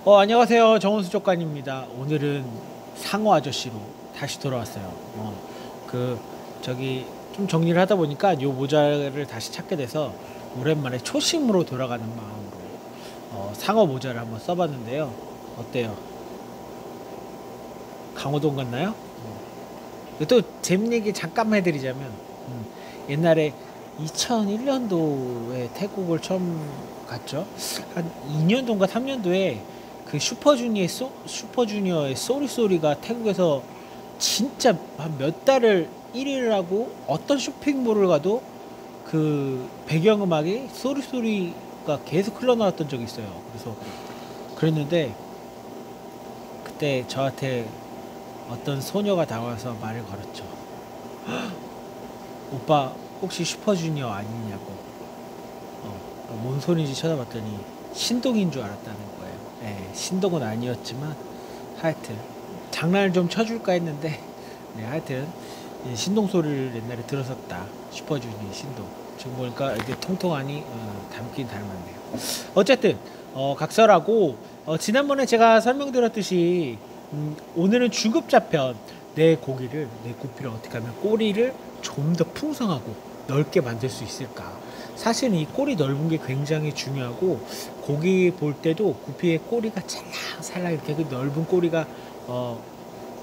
안녕하세요. 정원수 족관입니다. 오늘은 상어 아저씨로 다시 돌아왔어요. 그, 저기, 좀 정리를 하다 보니까 요 모자를 다시 찾게 돼서 오랜만에 초심으로 돌아가는 마음으로 상어 모자를 한번 써봤는데요. 어때요? 강호동 같나요? 또 재밌는 얘기 잠깐만 해드리자면, 옛날에 2001년도에 태국을 처음 갔죠. 한 2년도인가 3년도에 그 슈퍼주니어의 쏘리쏘리가 태국에서 진짜 한 몇 달을 1위를 하고 어떤 쇼핑몰을 가도 그 배경음악이 쏘리쏘리가 계속 흘러나왔던 적이 있어요. 그래서 그랬는데 그때 저한테 어떤 소녀가 나와서 말을 걸었죠. 오빠 혹시 슈퍼주니어 아니냐고. 뭔 소리인지 쳐다봤더니 신동인 줄 알았다는 거예요. 신동은 아니었지만 하여튼 장난을 좀 쳐줄까 했는데 하여튼 신동 소리를 옛날에 들었었다. 슈퍼주니어 신동. 지금 보니까 이제 통통하니 닮긴 닮았네요. 어쨌든 각설하고 지난번에 제가 설명드렸듯이 오늘은 중급자편 내 고기를 내 구피를 어떻게 하면 꼬리를 좀 더 풍성하고 넓게 만들 수 있을까. 사실 이 꼬리 넓은 게 굉장히 중요하고 고기 볼 때도 구피의 꼬리가 찰랑찰랑 이렇게 그 넓은 꼬리가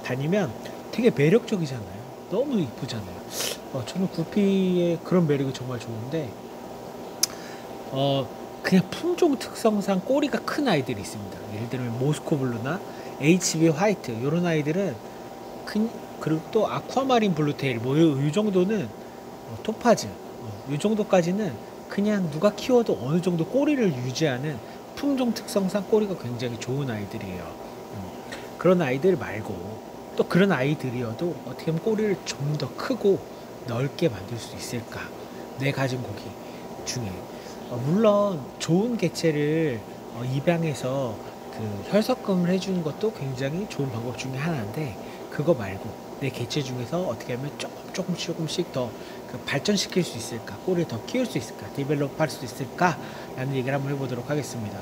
다니면 되게 매력적이잖아요. 너무 이쁘잖아요. 저는 구피의 그런 매력이 정말 좋은데 그냥 품종 특성상 꼬리가 큰 아이들이 있습니다. 예를 들면 모스코블루나 HB 화이트 이런 아이들은 그리고 또 아쿠아마린 블루테일 뭐 이 정도는 토파즈 이 정도까지는 그냥 누가 키워도 어느 정도 꼬리를 유지하는 품종 특성상 꼬리가 굉장히 좋은 아이들이에요. 그런 아이들 말고 또 그런 아이들이어도 어떻게 하면 꼬리를 좀 더 크고 넓게 만들 수 있을까. 내 가진 고기 중에 물론 좋은 개체를 입양해서 그 혈석금을 해주는 것도 굉장히 좋은 방법 중에 하나인데 그거 말고 내 개체 중에서 어떻게 하면 조금씩 더 그 발전시킬 수 있을까, 꼬리를 더 키울 수 있을까, 디벨롭 할 수 있을까 라는 얘기를 한번 해보도록 하겠습니다.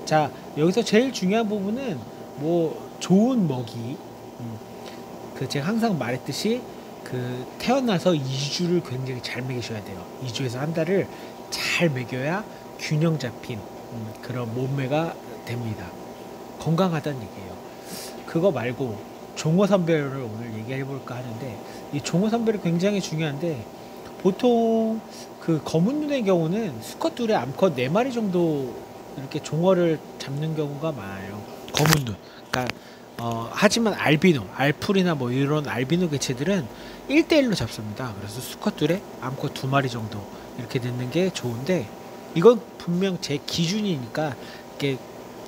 자, 여기서 제일 중요한 부분은 뭐 좋은 먹이, 그 제가 항상 말했듯이 그 태어나서 2주를 굉장히 잘 먹이셔야 돼요. 2주에서 한 달을 잘 먹여야 균형 잡힌 그런 몸매가 됩니다. 건강하다는 얘기예요. 그거 말고 종어 선별을 오늘 얘기해 볼까 하는데 이 종어 선별이 굉장히 중요한데 보통 그 검은 눈의 경우는 수컷 둘에 암컷 4마리 정도 이렇게 종어를 잡는 경우가 많아요. 검은 눈. 그러니까 하지만 알비노, 알풀이나 뭐 이런 알비노 개체들은 1대1로 잡습니다. 그래서 수컷 둘에 암컷 2마리 정도 이렇게 넣는 게 좋은데 이건 분명 제 기준이니까 이게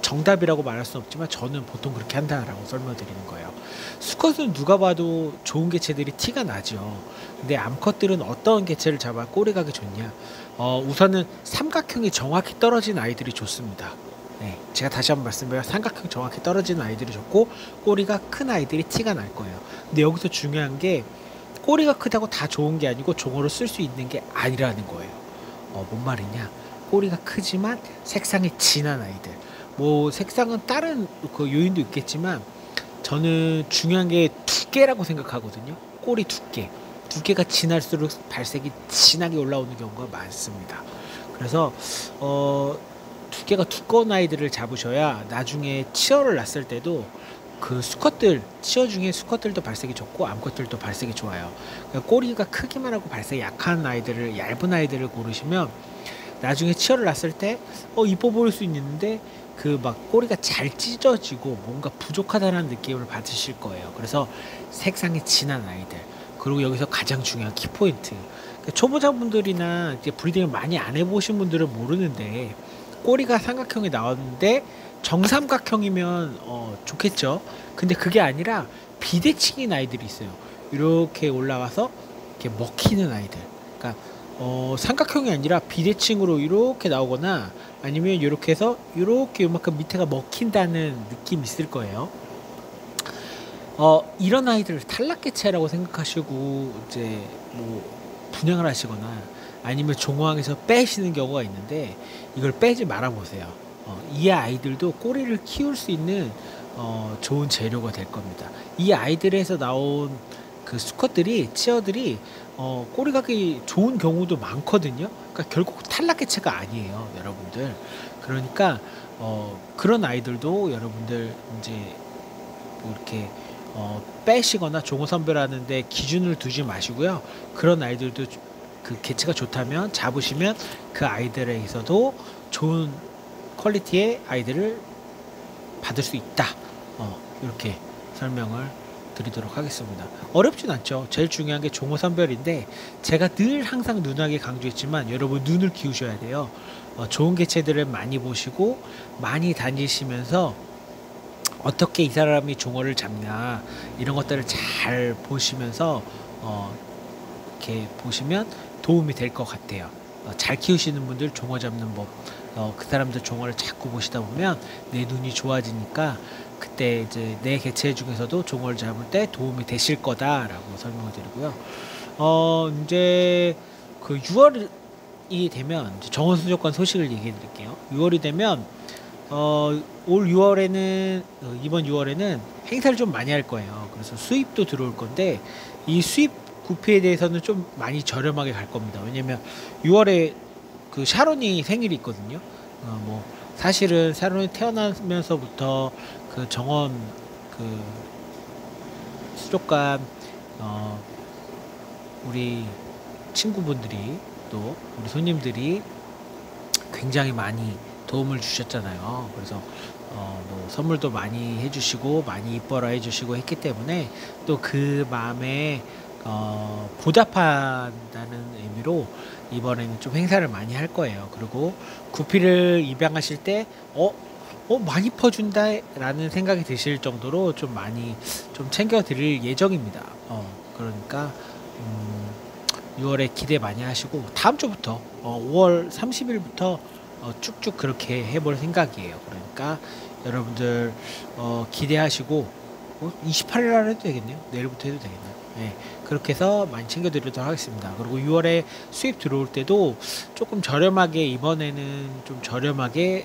정답이라고 말할 수는 없지만 저는 보통 그렇게 한다라고 설명드리는 거예요. 수컷은 누가 봐도 좋은 개체들이 티가 나죠. 근데 암컷들은 어떤 개체를 잡아 꼬리각이 좋냐? 우선은 삼각형이 정확히 떨어진 아이들이 좋습니다. 네, 제가 다시 한번 말씀드려요. 삼각형 정확히 떨어진 아이들이 좋고 꼬리가 큰 아이들이 티가 날 거예요. 근데 여기서 중요한 게 꼬리가 크다고 다 좋은 게 아니고 종어로 쓸 수 있는 게 아니라는 거예요. 뭔 말이냐? 꼬리가 크지만 색상이 진한 아이들. 뭐 색상은 다른 그 요인도 있겠지만 저는 중요한 게 두께라고 생각하거든요. 꼬리 두께. 두께가 진할수록 발색이 진하게 올라오는 경우가 많습니다. 그래서 두께가 두꺼운 아이들을 잡으셔야 나중에 치어를 낳았을 때도 그 수컷들, 치어 중에 수컷들도 발색이 좋고 암컷들도 발색이 좋아요. 그러니까 꼬리가 크기만 하고 발색이 약한 아이들을, 얇은 아이들을 고르시면 나중에 치어를 낳았을 때 이뻐 보일 수 있는데 그 막 꼬리가 잘 찢어지고 뭔가 부족하다는 느낌을 받으실 거예요. 그래서 색상이 진한 아이들. 그리고 여기서 가장 중요한 키포인트. 그러니까 초보자분들이나 이제 브리딩을 많이 안 해보신 분들은 모르는데 꼬리가 삼각형이 나왔는데 정삼각형이면 좋겠죠. 근데 그게 아니라 비대칭인 아이들이 있어요. 이렇게 올라가서 이렇게 먹히는 아이들. 그러니까 삼각형이 아니라 비대칭으로 이렇게 나오거나 아니면 이렇게 해서 이렇게 요만큼 밑에가 먹힌다는 느낌이 있을 거예요. 이런 아이들을 탈락개체라고 생각하시고 이제 뭐 분양을 하시거나 아니면 종어항에서 빼시는 경우가 있는데 이걸 빼지 말아 보세요. 이 아이들도 꼬리를 키울 수 있는 좋은 재료가 될 겁니다. 이 아이들에서 나온 그 수컷들이 치어들이 꼬리각이 좋은 경우도 많거든요. 그러니까 결국 탈락 개체가 아니에요, 여러분들. 그러니까 그런 아이들도 여러분들 이제 뭐 이렇게 빼시거나 종어 선별하는데 기준을 두지 마시고요. 그런 아이들도 그 개체가 좋다면 잡으시면 그 아이들에게서도 좋은 퀄리티의 아이들을 받을 수 있다. 이렇게 설명을 드리도록 하겠습니다. 어렵진 않죠. 제일 중요한 게 종어 선별인데 제가 늘 항상 누나에게 강조했지만 여러분 눈을 키우셔야 돼요. 좋은 개체들을 많이 보시고 많이 다니시면서 어떻게 이 사람이 종어를 잡냐 이런 것들을 잘 보시면서 이렇게 보시면 도움이 될 것 같아요. 잘 키우시는 분들 종어 잡는 법, 그 사람들 종어를 자꾸 보시다 보면 내 눈이 좋아지니까 그때 이제 내 개체 중에서도 종어를 잡을 때 도움이 되실 거다라고 설명을 드리고요. 이제 그 6월이 되면 정원 수족관 소식을 얘기해 드릴게요. 6월이 되면 올 6월에는 이번 6월에는 행사를 좀 많이 할 거예요. 그래서 수입도 들어올 건데 이 수입 구피에 대해서는 좀 많이 저렴하게 갈 겁니다. 왜냐면 6월에 그 샤론이 생일이 있거든요. 뭐 사실은 샤론이 태어나면서부터 그 정원 그 수족관 우리 친구분들이 또 우리 손님들이 굉장히 많이 도움을 주셨잖아요. 그래서 뭐 선물도 많이 해주시고 많이 이뻐라 해주시고 했기 때문에 또 그 마음에 보답한다는 의미로 이번에는 좀 행사를 많이 할 거예요. 그리고 구피를 입양하실 때 많이 퍼준다 라는 생각이 드실 정도로 좀 많이 좀 챙겨 드릴 예정입니다. 그러니까 6월에 기대 많이 하시고 다음 주부터 5월 30일부터 쭉쭉 그렇게 해볼 생각이에요. 그러니까 여러분들 기대하시고 28일 날 해도 되겠네요. 내일부터 해도 되겠네요. 네, 그렇게 해서 많이 챙겨드리도록 하겠습니다. 그리고 6월에 수입 들어올 때도 조금 저렴하게 이번에는 좀 저렴하게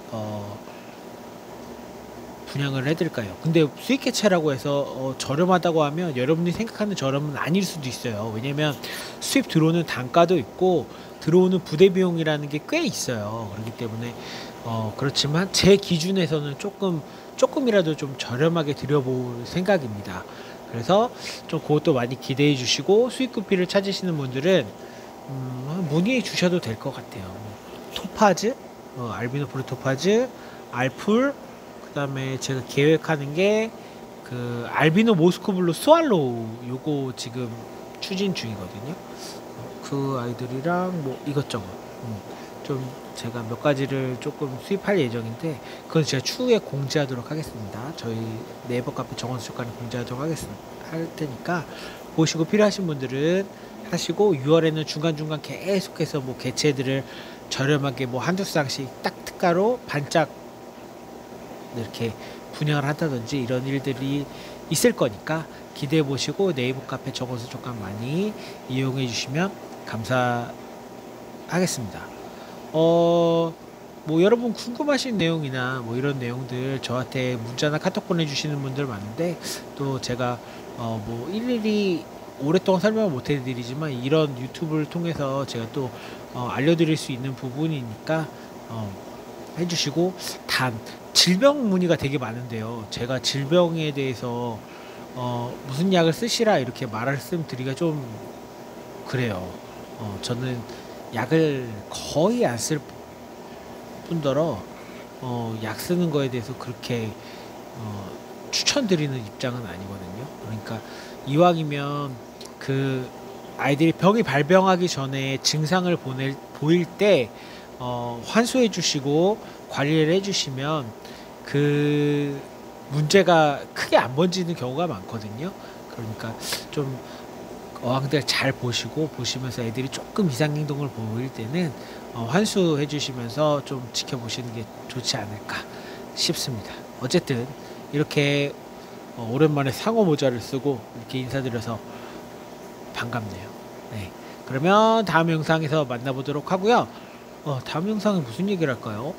분양을 해드릴까요? 근데 수익 개체라고 해서 저렴하다고 하면 여러분이 생각하는 저렴은 아닐 수도 있어요. 왜냐면 수입 들어오는 단가도 있고 들어오는 부대 비용이라는 게 꽤 있어요. 그렇기 때문에 그렇지만 제 기준에서는 조금이라도 좀 저렴하게 드려볼 생각입니다. 그래서 좀 그것도 많이 기대해 주시고 수익 구피를 찾으시는 분들은 문의해 주셔도 될 것 같아요. 토파즈, 알비노 블루 토파즈, 알풀, 그 다음에 제가 계획하는 게 그 알비노 모스코 블루 스왈로우 요거 지금 추진 중이거든요. 그 아이들이랑 뭐 이것저것 좀 제가 몇 가지를 조금 수입할 예정인데 그건 제가 추후에 공지하도록 하겠습니다. 저희 네이버 카페 정원 수족관에 공지하도록 할 테니까 보시고 필요하신 분들은 하시고 6월에는 중간중간 계속해서 뭐 개체들을 저렴하게 뭐 한두 쌍씩 딱 특가로 반짝 이렇게 분양을 한다든지 이런 일들이 있을 거니까 기대해 보시고 네이버 카페 정원 수족관 많이 이용해 주시면 감사하겠습니다. 뭐 여러분 궁금하신 내용이나 뭐 이런 내용들 저한테 문자나 카톡 보내주시는 분들 많은데 또 제가 뭐 일일이 오랫동안 설명을 못 해드리지만 이런 유튜브를 통해서 제가 또 알려드릴 수 있는 부분이니까 해주시고 단 질병 문의가 되게 많은데요. 제가 질병에 대해서 무슨 약을 쓰시라 이렇게 말씀드리기가 좀 그래요. 저는 약을 거의 안 쓸 뿐더러 약 쓰는 거에 대해서 그렇게 추천드리는 입장은 아니거든요. 그러니까 이왕이면 그 아이들이 병이 발병하기 전에 증상을 보일 때 환수해 주시고 관리를 해 주시면 그 문제가 크게 안 번지는 경우가 많거든요. 그러니까 좀 어항들 잘 보시면서 애들이 조금 이상 행동을 보일 때는 환수해 주시면서 좀 지켜보시는 게 좋지 않을까 싶습니다. 어쨌든 이렇게 오랜만에 상어 모자를 쓰고 이렇게 인사드려서 반갑네요. 네. 그러면 다음 영상에서 만나보도록 하고요. 다음 영상은 무슨 얘기를 할까요?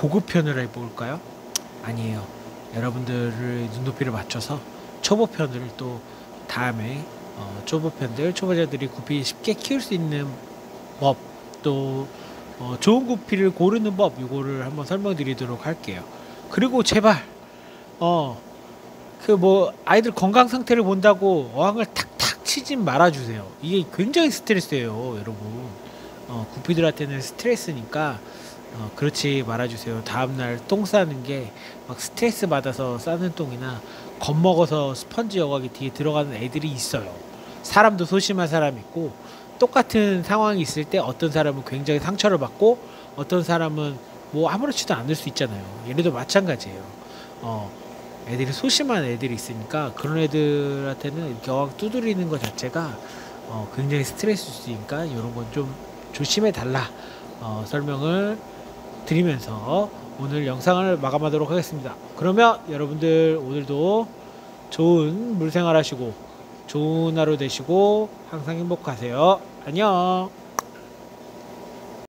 고급 편을 해볼까요? 아니에요. 여러분들의 눈높이를 맞춰서 초보 편을 또 다음에 초보 편들, 초보자들이 구피 쉽게 키울 수 있는 법, 또 좋은 구피를 고르는 법, 이거를 한번 설명드리도록 할게요. 그리고 제발 그 뭐 아이들 건강 상태를 본다고 어항을 탁탁 치진 말아주세요. 이게 굉장히 스트레스예요, 여러분. 구피들한테는 스트레스니까 그렇지 말아주세요. 다음날 똥 싸는 게 막 스트레스 받아서 싸는 똥이나 겁먹어서 스펀지 여과기 뒤에 들어가는 애들이 있어요. 사람도 소심한 사람 있고, 똑같은 상황이 있을 때 어떤 사람은 굉장히 상처를 받고 어떤 사람은 뭐 아무렇지도 않을 수 있잖아요. 얘네도 마찬가지예요. 애들이 소심한 애들이 있으니까 그런 애들한테는 이렇게 어항 두드리는 것 자체가 굉장히 스트레스일 수 있으니까 이런 건 좀 조심해 달라 설명을 드리면서 오늘 영상을 마감하도록 하겠습니다. 그러면 여러분들 오늘도 좋은 물생활 하시고 좋은 하루 되시고 항상 행복하세요. 안녕.